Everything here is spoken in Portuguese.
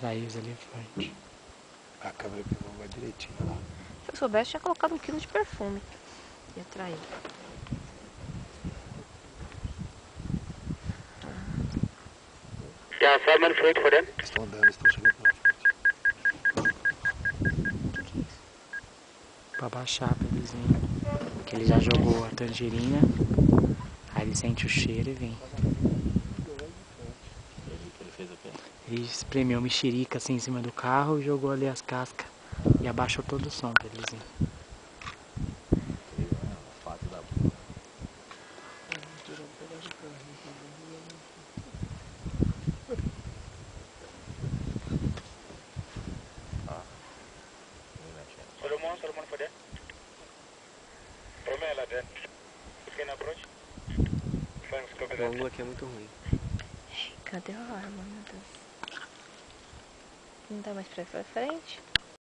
atrair os elefantes. A câmera pegou vai direitinho lá. Se eu soubesse, tinha colocado 1 quilo de perfume. E atrair. Yeah, 5 minutes wait for them. Estão andando, estão chegando na frente. O que é isso? Pra baixar pra eles virem. Que ele já jogou a tangerina. Aí ele sente o cheiro e vem. Ele fez o quê? Ele espremeu mexerica assim em cima do carro e jogou ali as cascas. E abaixou todo o som pra eles virem. O fato da porra. Solomon for that. Romela then. You can approach. Thanks, copy O that. ângulo aqui é muito ruim. Cadê a arma, meu Deus? Não dá mais pra ir pra frente?